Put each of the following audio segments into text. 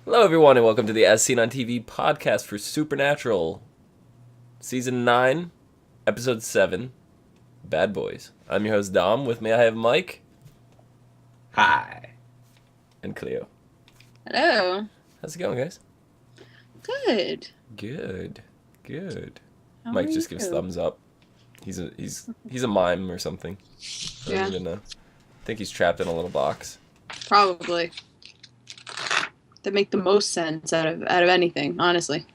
Hello, everyone, and welcome to the As Seen on TV podcast for Supernatural, Season 9, Episode 7, Bad Boys. I'm your host, Dom. With me, I have Mike. Hi. And Clio. Hello. How's it going, guys? Good. Good. How Mike are just you? gives thumbs up. He's a mime or something. I Yeah. don't even know. I think he's trapped in a little box. Probably. That make the most sense out of anything, honestly.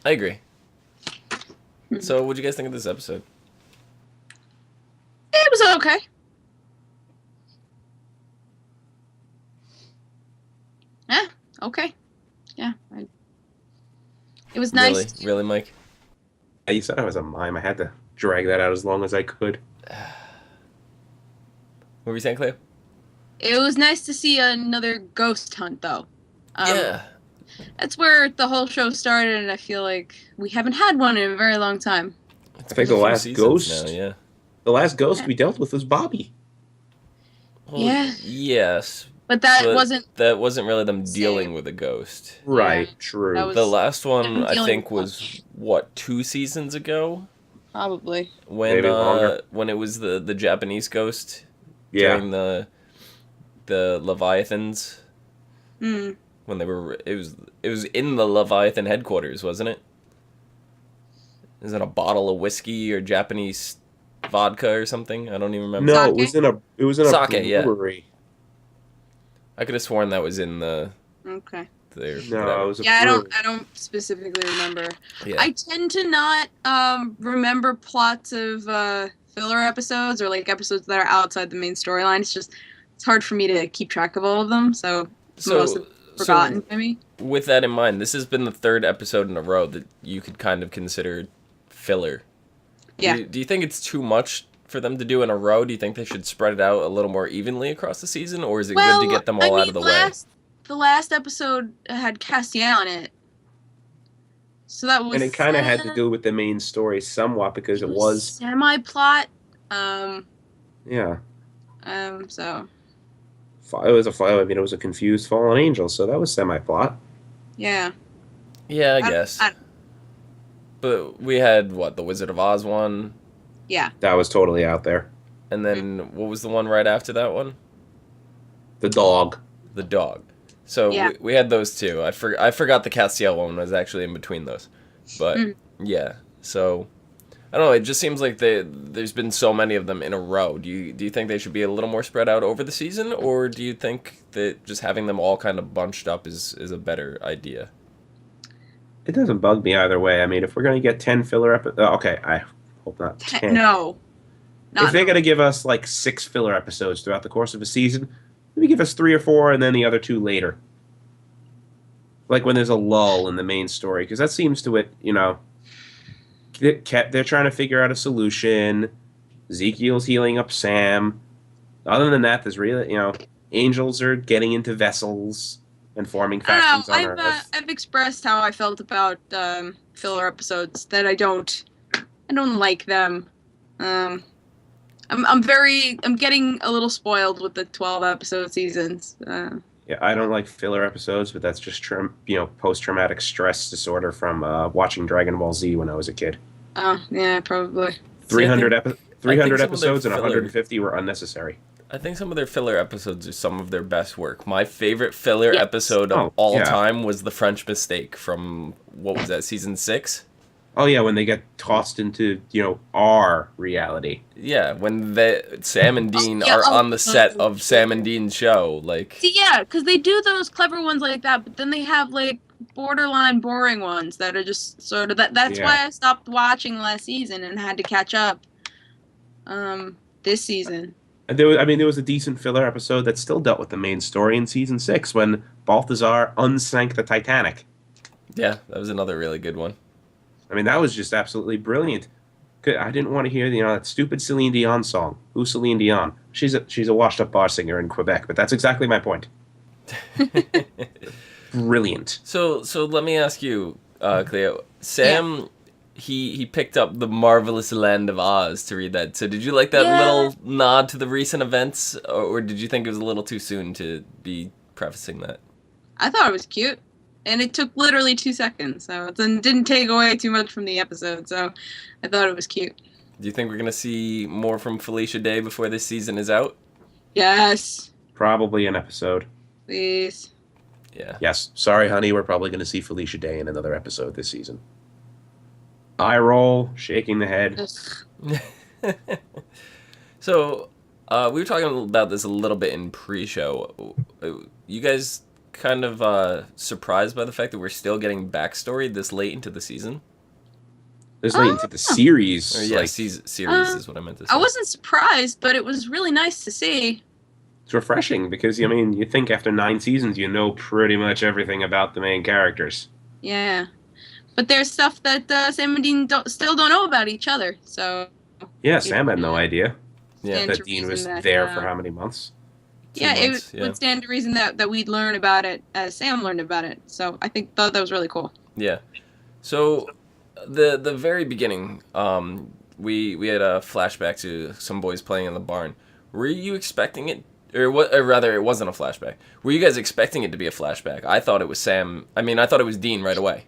I agree. So, what'd you guys think of this episode? It was okay. Yeah, okay. Yeah. It was nice. Really, Mike? You said I was a mime. I had to drag that out as long as I could. What were you saying, Clio? It was nice to see another ghost hunt, though. Yeah. That's where the whole show started, and I feel like we haven't had one in a very long time. It's I think been the a few last seasons ghost- now, yeah. The last ghost we dealt with was Bobby. Well, Yeah. Yes. But that But wasn't... that wasn't really them Same. dealing with a ghost. Right, true. that was- The last one, them I dealing think, with was, what, 2 seasons ago? Probably. When Maybe longer. when it was the Japanese ghost Yeah. during the Leviathans. Mm. When they were... It was in the Leviathan headquarters, wasn't it? Is it a bottle of whiskey or Japanese vodka or something? I don't even remember. No, Sake? it was in a Sake, yeah. brewery. I could have sworn that was in the... Okay. There, No, it was a Yeah, brewery. I don't specifically remember. Yeah. I tend to not remember plots of filler episodes or like episodes that are outside the main storyline. It's hard for me to keep track of all of them, so most of forgotten by me. With that in mind, this has been the 3rd episode in a row that you could kind of consider filler. Yeah. Do you think it's too much for them to do in a row? Do you think they should spread it out a little more evenly across the season, or is it good to get them all out of the way? The last episode had Castiel in it, so that was. And it kind of had to do with the main story somewhat because it was... semi-plot. Yeah. So It was a confused fallen angel, so that was semi-plot. yeah. Yeah, I guess. I- But we had, what, the Wizard of Oz one? Yeah. That was totally out there. And then, what was the one right after that one? The dog. The dog. So Yeah. we had those two. I forgot the Castiel one was actually in between those. But, yeah. So, I don't know, it just seems like there's been so many of them in a row. Do you think they should be a little more spread out over the season? Or do you think that just having them all kind of bunched up is a better idea? It doesn't bug me either way. I mean, if we're going to get 10 filler episodes... Okay, I hope not 10. No. If they're going to give us like 6 filler episodes throughout the course of a season, maybe give us 3 or 4 and then the other 2 later. Like when there's a lull in the main story, because that seems to it, they're trying to figure out a solution. Ezekiel's healing up Sam. Other than that, there's really, angels are getting into vessels and forming factions on Earth. I've expressed how I felt about filler episodes. That I don't like them. I'm getting a little spoiled with the 12 episode seasons. Yeah, I don't like filler episodes, but that's just post-traumatic stress disorder from watching Dragon Ball Z when I was a kid. Oh yeah, probably. 300 some of episodes their and filler- 150 were unnecessary. I think some of their filler episodes are some of their best work. My favorite filler Yes. episode of Oh, all yeah. time was The French Mistake from, what was that, season 6? Oh yeah, when they get tossed into our reality. Yeah, when Sam and Dean yeah, are oh, on the set of Sam and Dean's show. Like, See, yeah, because they do those clever ones like that, but then they have like borderline boring ones that are just sort of That's Yeah. why I stopped watching last season and had to catch up. This season. And there was a decent filler episode that still dealt with the main story in season 6 when Balthazar unsank the Titanic. yeah, that was another really good one. I mean, that was just absolutely brilliant. I didn't want to hear that stupid Celine Dion song. Who's Celine Dion? She's a washed-up bar singer in Quebec, but that's exactly my point. Brilliant. So let me ask you, Cleo. Sam, he picked up The Marvelous Land of Oz to read that. So did you like that little nod to the recent events, or did you think it was a little too soon to be prefacing that? I thought it was cute, and it took literally 2 seconds, so it didn't take away too much from the episode. So I thought it was cute. Do you think we're gonna see more from Felicia Day before this season is out? Yes, Probably an episode. please. Yeah. Yes. Sorry, honey. We're probably going to see Felicia Day in another episode this season. Eye roll, shaking the head. Ugh. So, we were talking about this a little bit in pre-show. You guys kind of surprised by the fact that we're still getting backstory this late into the season? This late into the series. Or, yeah, like, series is what I meant to say. I wasn't surprised, but it was really nice to see. it's refreshing because, I mean, you think after 9 seasons, you know pretty much everything about the main characters. Yeah, but there's stuff that Sam and Dean still don't know about each other. So Yeah, Sam had no idea Yeah. And that to Dean reason was that, there for how many months? yeah, months, it would stand to reason that we'd learn about it as Sam learned about it. So I thought that was really cool. Yeah. So, the very beginning, we had a flashback to some boys playing in the barn. Were you expecting it, or what? Or rather, it wasn't a flashback. Were you guys expecting it to be a flashback? I thought it was Sam. I mean, I thought it was Dean right away.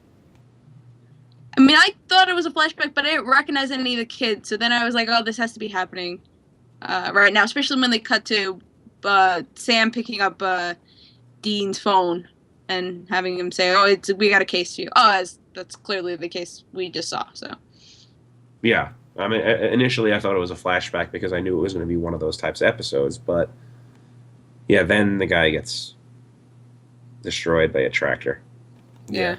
I mean, I thought it was a flashback, but I didn't recognize any of the kids. So then I was like, oh, this has to be happening right now, especially when they cut to Sam picking up Dean's phone and having him say, oh, we got a case for you. Oh, that's clearly the case we just saw. So Yeah. I mean, initially I thought it was a flashback because I knew it was going to be one of those types of episodes, but yeah, then the guy gets destroyed by a tractor. yeah.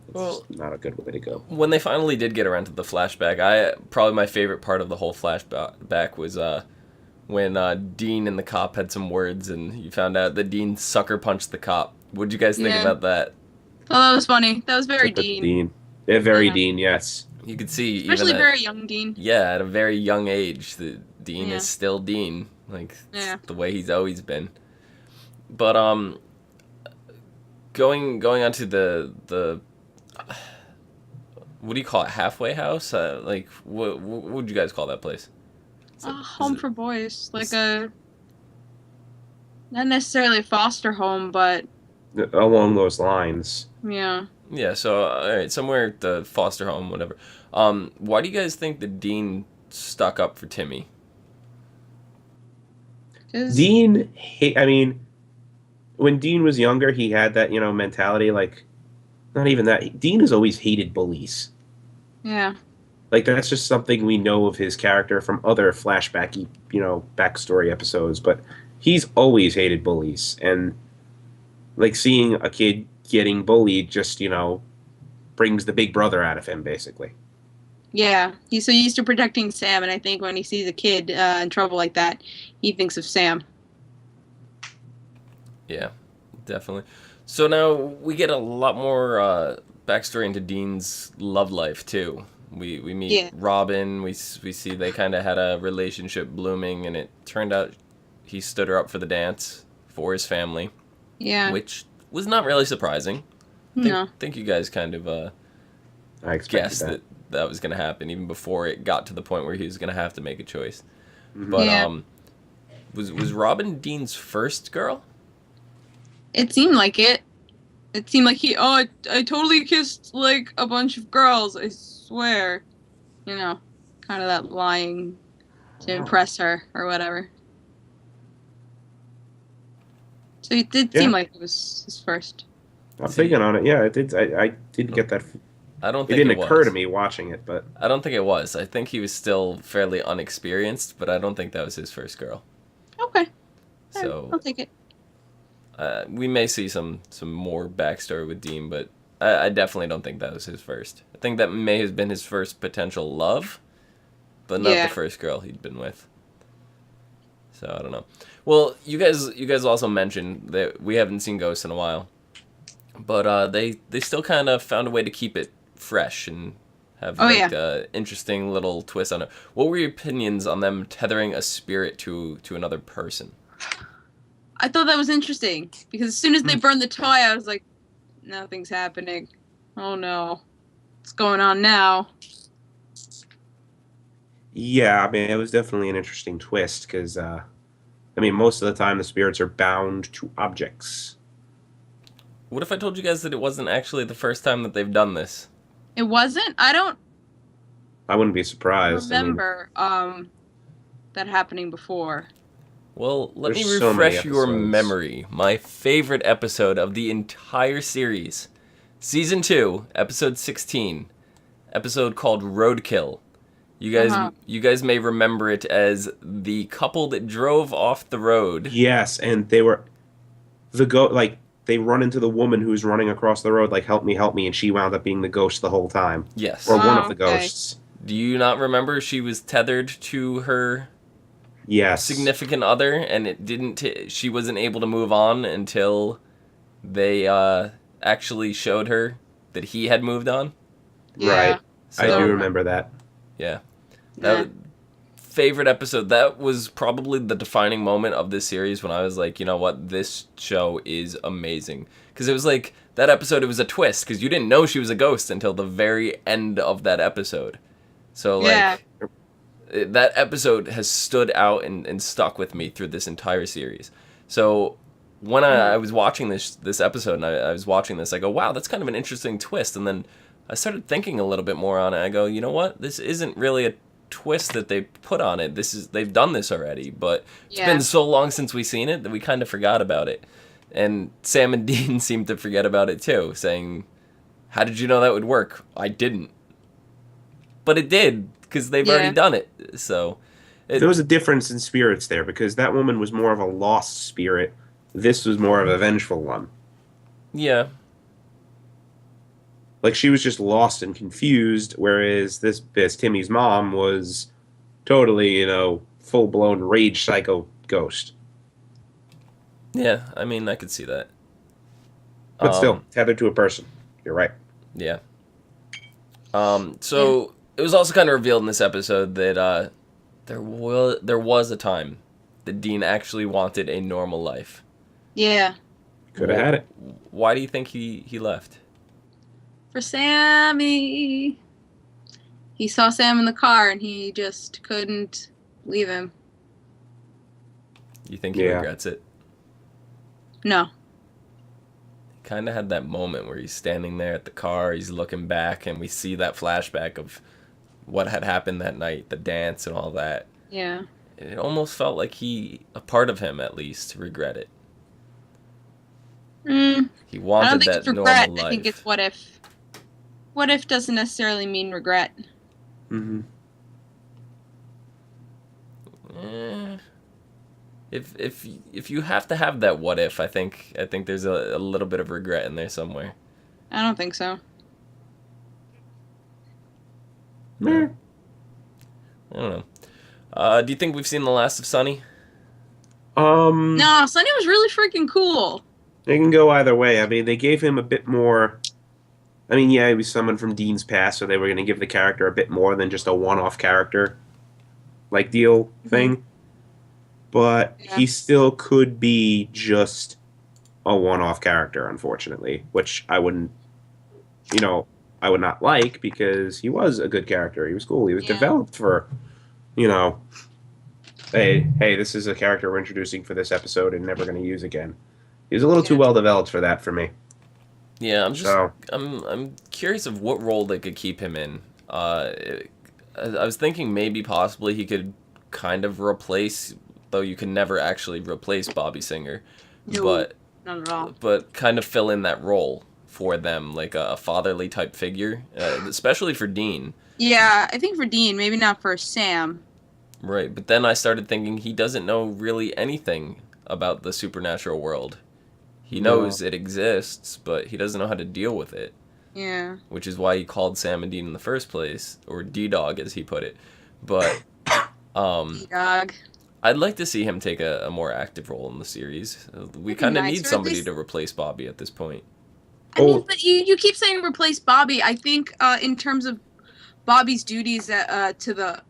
It's Well- not a good way to go. When they finally did get around to the flashback, probably my favorite part of the whole flashback was when Dean and the cop had some words, and you found out that Dean sucker punched the cop. What'd you guys think Yeah. about that? Oh, that was funny. That was very Except with Dean. Yeah, very Yeah. Dean, yes. You could see Especially even very young Dean. at a very young age, that Dean Yeah. is still Dean, like Yeah. the way he's always been. But going on to the what do you call it? Halfway house? Like what would you guys call that place? Home for boys, like not necessarily a foster home, but Along those lines. yeah. Yeah, so all right, somewhere at the foster home, whatever. Why do you guys think that Dean stuck up for Timmy? 'Cause- Dean, I mean, when Dean was younger, he had that, mentality, like, not even that. Dean has always hated bullies. yeah. Like, that's just something we know of his character from other flashbacky, backstory episodes, but he's always hated bullies. And, like, seeing a kid getting bullied just, brings the big brother out of him, basically. Yeah, he's so used to protecting Sam, and I think when he sees a kid in trouble like that, he thinks of Sam. Yeah, definitely. So now we get a lot more backstory into Dean's love life too. We meet Robin. We see they kind of had a relationship blooming, and it turned out he stood her up for the dance for his family, Yeah. which was not really surprising. No. Think you guys kind of I expected guessed that was going to happen even before it got to the point where he was going to have to make a choice. Mhm. But Yeah. was Robin Dean's first girl? It seemed like it. It seemed like I totally kissed, like, a bunch of girls, I swear. Kind of that lying to impress her, or whatever. So it did seem like it was his first. I'm thinking on it. Yeah, it did. I did get that. I don't It think didn't it occur was. to me watching it, but I don't think it was. I think he was still fairly unexperienced, but I don't think that was his first girl. Okay. So I'll take it. we may see some more backstory with Dean, but I definitely don't think that was his first. I think that may have been his first potential love, but not Yeah. the first girl he'd been with. So I don't know. Well, you guys also mentioned that we haven't seen Ghost in a while, but they still kind of found a way to keep it fresh and have interesting little twist on it. What were your opinions on them tethering a spirit to another person? I thought that was interesting, because as soon as they burned the toy, I was like, nothing's happening. Oh no. What's going on now? yeah, I mean, it was definitely an interesting twist because, most of the time the spirits are bound to objects. What if I told you guys that it wasn't actually the first time that they've done this? It wasn't? I don't I wouldn't be surprised. remember that happening before. Well, let me There's so many refresh your episodes. memory. My favorite episode of the entire series. Season 2, episode 16. Episode called Roadkill. You guys may remember it as the couple that drove off the road. Yes, and they were they run into the woman who's running across the road, like, help me, and she wound up being the ghost the whole time. Yes. Or one of the okay. ghosts. Do you not remember she was tethered to her Yes. significant other, and it didn't she wasn't able to move on until they actually showed her that he had moved on? Yeah. Right. I So- do remember that. Yeah. Yeah. Favorite episode. That was probably the defining moment of this series when I was like, you know what, this show is amazing. Because it was like, that episode, it was a twist, because you didn't know she was a ghost until the very end of that episode. So, like, Yeah. that episode has stood out and stuck with me through this entire series. So, when I was watching this episode, and I was watching this, I go, wow, that's kind of an interesting twist. And then I started thinking a little bit more on it. I go, you know what, this isn't really a twist that they put on it. They've done this already, but it's Yeah. been so long since we've seen it that we kind of forgot about it. And Sam and Dean seemed to forget about it too, saying, how did you know that would work? I didn't. But it did, because they've Yeah. already done it. So There was a difference in spirits there, because that woman was more of a lost spirit. This was more of a vengeful one. yeah. Like, she was just lost and confused, whereas this Timmy's mom was totally, full-blown rage psycho ghost. Yeah, I mean, I could see that. But still, tethered to a person. You're right. Yeah. So it was also kind of revealed in this episode that there was a time that Dean actually wanted a normal life. Yeah. Could have had it. Why do you think he left? For Sammy. He saw Sam in the car and he just couldn't leave him. You think he Yeah. regrets it? No. Kind of had that moment where he's standing there at the car, he's looking back, and we see that flashback of what had happened that night, the dance and all that. Yeah. It almost felt like a part of him at least, regret it. He I don't wanted think that it's regret. normal life. I think it's what if. What if doesn't necessarily mean regret. Mm-hmm. Eh, if you have to have that what if, I think there's a little bit of regret in there somewhere. I don't think so. Meh. I don't know. Do you think we've seen the last of Sunny? No, Sunny was really freaking cool. It can go either way. I mean, they gave him a bit more. I mean, yeah, he was someone from Dean's past, so they were going to give the character a bit more than just a one-off character, like deal thing. But Yeah. he still could be just a one-off character, unfortunately, which I wouldn't, I would not like, because he was a good character. He was cool. He was Yeah. developed for, hey, this is a character we're introducing for this episode and never going to use again. He was a little too Yeah. well developed for that for me. Yeah, I'm just So- I'm curious of what role they could keep him in. I was thinking maybe possibly he could kind of replace, though you can never actually replace Bobby Singer, No. but Not at all. kind of fill in that role for them, like a fatherly type figure, especially for Dean. Yeah, I think for Dean, maybe not for Sam. Right, but then I started thinking he doesn't know really anything about the supernatural world. He knows it exists, but he doesn't know how to deal with it, Yeah. which is why he called Sam and Dean in the first place, or D-Dog as he put it. But Dog. I'd like to see him take a more active role in the series. We That'd be kind of nice, need or at somebody least- to replace Bobby at this point. I mean, Oh. but you keep saying replace Bobby. I think in terms of Bobby's duties to the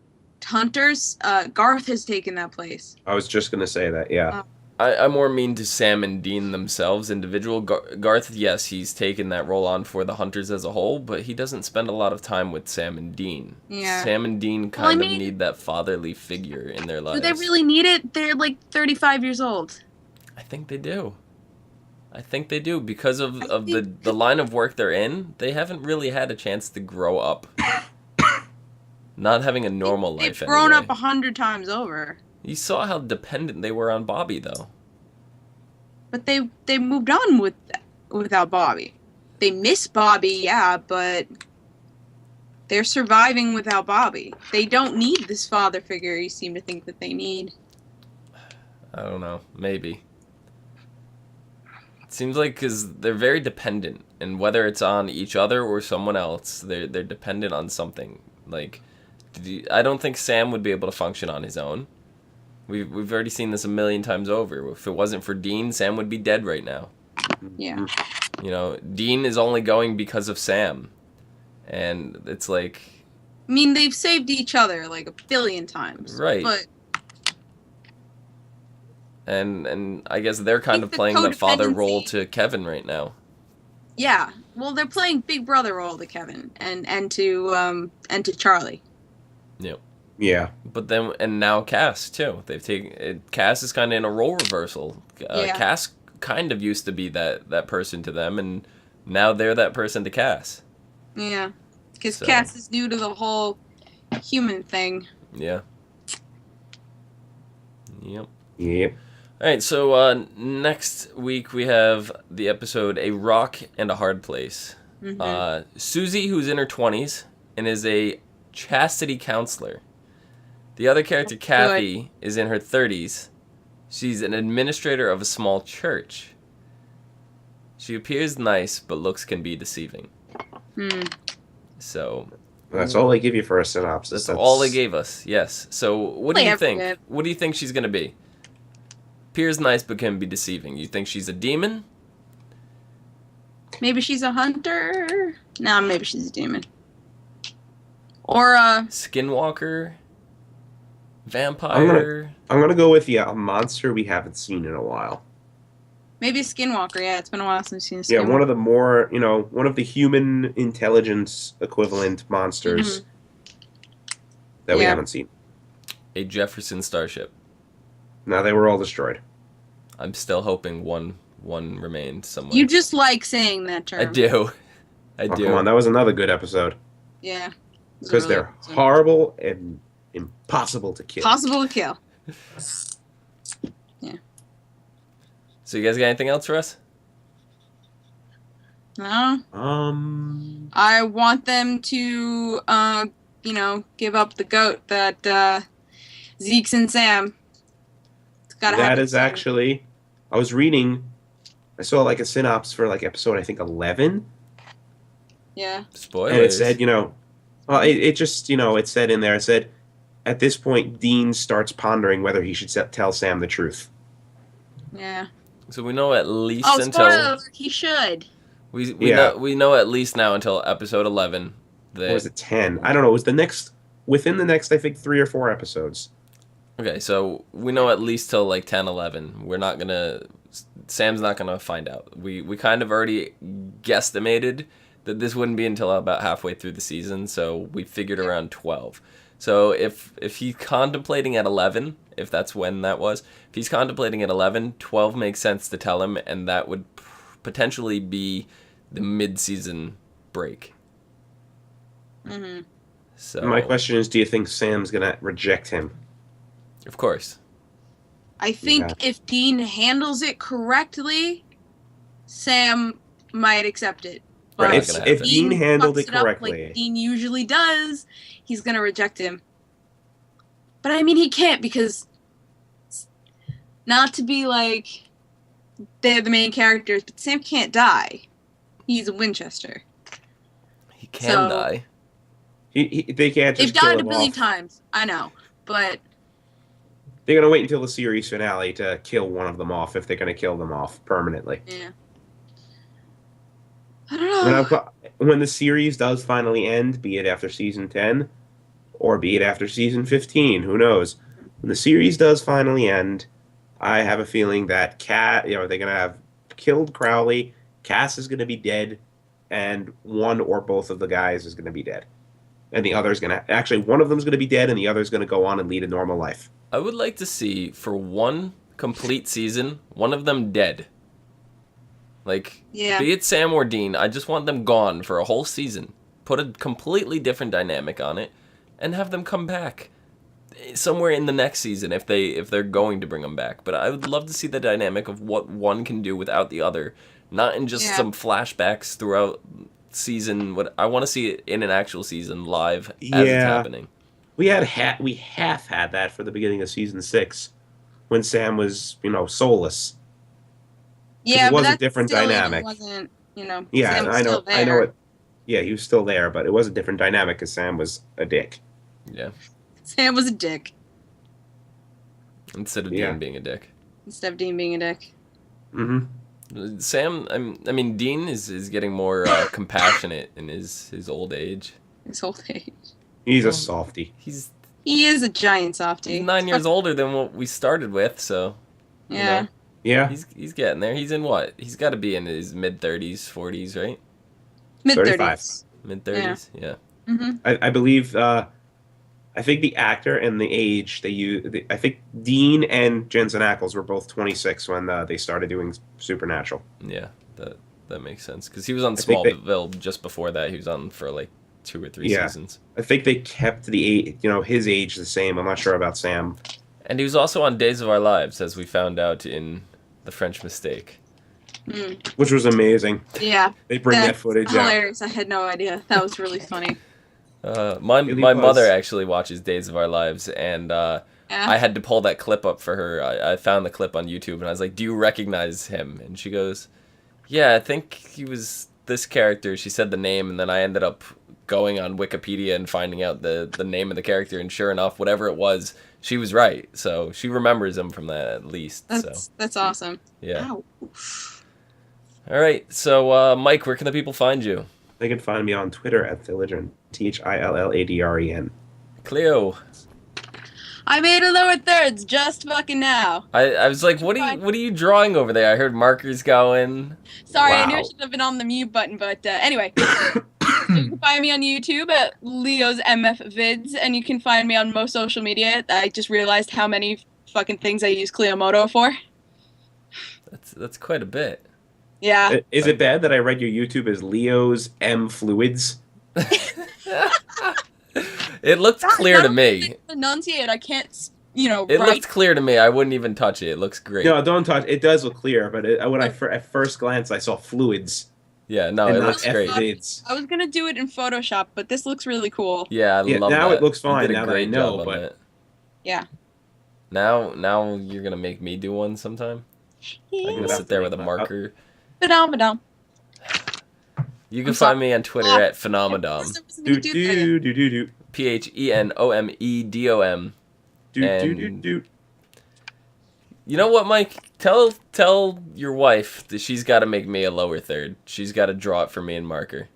hunters, Garth has taken that place. I was just going to say that, yeah. I more mean to Sam and Dean themselves, individual. Garth, yes, he's taken that role on for the hunters as a whole, but he doesn't spend a lot of time with Sam and Dean. Yeah. Sam and Dean Well, kind I of mean, need that fatherly figure in their lives. Do they really need it? They're like 35 years old. I think they do. I think they do because of the line of work they're in. They haven't really had a chance to grow up. Not having a normal life They've grown anyway. up 100 times over. You saw how dependent they were on Bobby, though. But they moved on without Bobby. They miss Bobby, yeah, but they're surviving without Bobby. They don't need this father figure you seem to think that they need. I don't know. Maybe. It seems like because they're very dependent, and whether it's on each other or someone else, they're dependent on something. Like, I don't think Sam would be able to function on his own. We've already seen this a million times over. If it wasn't for Dean, Sam would be dead right now. Yeah. You know, Dean is only going because of Sam. And it's like... I mean, they've saved each other like a billion times. Right. But and I guess they're kind of playing the father role to Kevin right now. yeah. Well, they're playing Big Brother role to Kevin and to Charlie. Yep. Yeah. But then, and now Cass, too. They've taken... Cass is kind of in a role reversal. Yeah. Cass kind of used to be that person to them, and now they're that person to Cass. Yeah. Because So. Cass is new to the whole human thing. Yeah. Yep. Yep. All right, so next week we have the episode A Rock and a Hard Place. Mhm. Susie, who's in her 20s and is a chastity counselor. The other character, Kathy, is in her 30s. She's an administrator of a small church. She appears nice, but looks can be deceiving. So That's all they give you for a synopsis. that's all they gave us, yes. So what do They you have think? to. What do you think she's going to be? Appears nice, but can be deceiving. You think she's a demon? Maybe she's a hunter. No, maybe she's a demon. Or Skinwalker? Vampire? I'm gonna go with a monster we haven't seen in a while. maybe a skinwalker. Yeah, it's been a while since I've seen a Yeah, skinwalker. one of the more, one of the human intelligence equivalent monsters that we Yeah. haven't seen. A Jefferson Starship. Now they were all destroyed. I'm still hoping one remained somewhere. You just like saying that term. I do. I Oh, do. come on, that was another good episode. Yeah. It's Because really they're awesome. horrible and impossible to kill. Possible to kill. So you guys got anything else for us? No. Um, I want them to, give up the goat that Zeke's and Sam. It's gotta that happen is soon. actually, I was reading, I saw like a synopsis for like episode, I think 11. Yeah. Spoilers. And it said, well, it just, it said in there, it said, at this point, Dean starts pondering whether he should tell Sam the truth. Yeah. So we know at least Oh, until spoiler alert, he should. Yeah. we know at least now until episode 11 that Or was it 10? I don't know. It was within the next, I think, 3 or 4 episodes. Okay, so we know at least till like 10, 11. Sam's not gonna find out. We kind of already guesstimated that this wouldn't be until about halfway through the season, so we figured around 12. So if he's contemplating at 11, if that's when that was, if he's contemplating at 11, 12 makes sense to tell him, and that would potentially be the mid-season break. Mm-hmm. So My question is, do you think Sam's going to reject him? of course. I think Yeah. if Dean handles it correctly, Sam might accept it. But Right, If, gonna if happen. Dean handled fucks it up correctly, like Dean usually does, he's gonna reject him. But I mean, he can't because, not to be like they're the main characters, but Sam can't die. He's a Winchester. He can So- die. they can't They've just kill died a him billion off. times. I know, but They're going to wait until the series finale to kill one of them off if they're going to kill them off permanently. yeah. I don't know. When the series does finally end, be it after season 10 or be it after season 15, who knows? When the series does finally end, I have a feeling that they're going to have killed Crowley, Cass is going to be dead, and one or both of the guys is going to be dead. And the other's going to... Actually, one of them's going to be dead, and the other's going to go on and lead a normal life. I would like to see, for one complete season, one of them dead. Like, Yeah. be it Sam or Dean, I just want them gone for a whole season. Put a completely different dynamic on it, and have them come back somewhere in the next season if they're going to bring them back. But I would love to see the dynamic of what one can do without the other, not in just some flashbacks throughout season. What I want to see it in an actual season live as it's happening. We half had that for the beginning of season 6, when Sam was soulless. Yeah, it was but a different dynamic. Wasn't Yeah, Sam was I know. still there. I know it. Yeah, he was still there, but it was a different dynamic because Sam was a dick. Yeah. Sam was a dick Instead of Dean being a dick. instead of Dean being a dick. Mm-hmm. Sam, I mean, Dean is getting more compassionate in his old age. His whole age. He's a softie. He is a giant softie. He's 9 years older than what we started with, so. Yeah. You know, Yeah. He's getting there. He's in what? He's got to be in his mid-30s, 40s, right? Mid-30s. Mid-30s, yeah. Mm-hmm. I believe. I think the actor and the age they use. I think Dean and Jensen Ackles were both 26 when they started doing Supernatural. Yeah, that makes sense because he was on Smallville just before that. He was on for like 2 or 3 seasons. I think they kept the age, his age the same. I'm not sure about Sam. And he was also on Days of Our Lives, as we found out in The French Mistake. Which was amazing. Yeah. They bring that footage hilarious. I had no idea. That was really funny. My mother actually watches Days of Our Lives, and I had to pull that clip up for her. I found the clip on YouTube, and I was like, "Do you recognize him?" And she goes, "Yeah, I think he was this character." She said the name, and then I ended up going on Wikipedia and finding out the name of the character, and sure enough, whatever it was, she was right. So she remembers him from that at least. That's awesome. Yeah. Ow. All right, so Mike, where can the people find you? They can find me on Twitter at Thilladren, THILLADREN. Cleo. I made a lower thirds just fucking now. I was like, what are you drawing over there? I heard markers going. Sorry, Wow. I knew I should have been on the mute button, but anyway. You can find me on YouTube at Leo's MF Vids, and you can find me on most social media. I just realized how many fucking things I use Clio Moto for. That's quite a bit. Yeah. Is it bad that I read your YouTube as Leo's M Fluids? It looked clear to me. Enunciate. I can't, It write. looked clear to me. I wouldn't even touch it. It looks great. No, don't touch. It does look clear, but at first glance I saw fluids. Yeah, no, and it not looks great. Vids. I was gonna do it in Photoshop, but this looks really cool. Yeah, I love that. Now it looks fine. You did a Now that I great know, job on but that. Yeah. Now you're gonna make me do one sometime. I'm gonna sit there with a marker. Ba-dum. You can find me on Twitter at Phenomadom. do do do do do PHENOMEDOM. do. You know what, Mike? Tell your wife that she's got to make me a lower third. She's got to draw it for me in marker.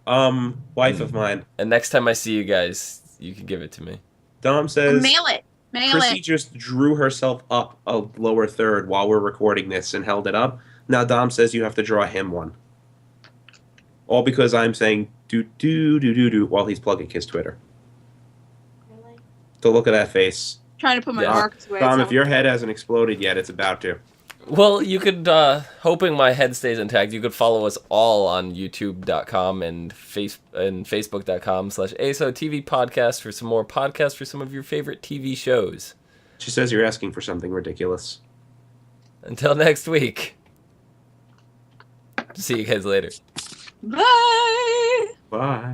Wife of mine. And next time I see you guys, you can give it to me. Dom says Mail it. Chrissy just drew herself up a lower third while we're recording this and held it up. Now Dom says you have to draw him one. All because I'm saying do do do do do while he's plugging his Twitter. Really? So look at that face. Trying to put my markers away. Dom, if your head hasn't exploded yet, it's about to. Well, you could, hoping my head stays intact, you could follow us all on youtube.com and facebook.com/ASOTV podcast for some more podcasts for some of your favorite TV shows. She says you're asking for something ridiculous. Until next week. See you guys later. Bye. Bye.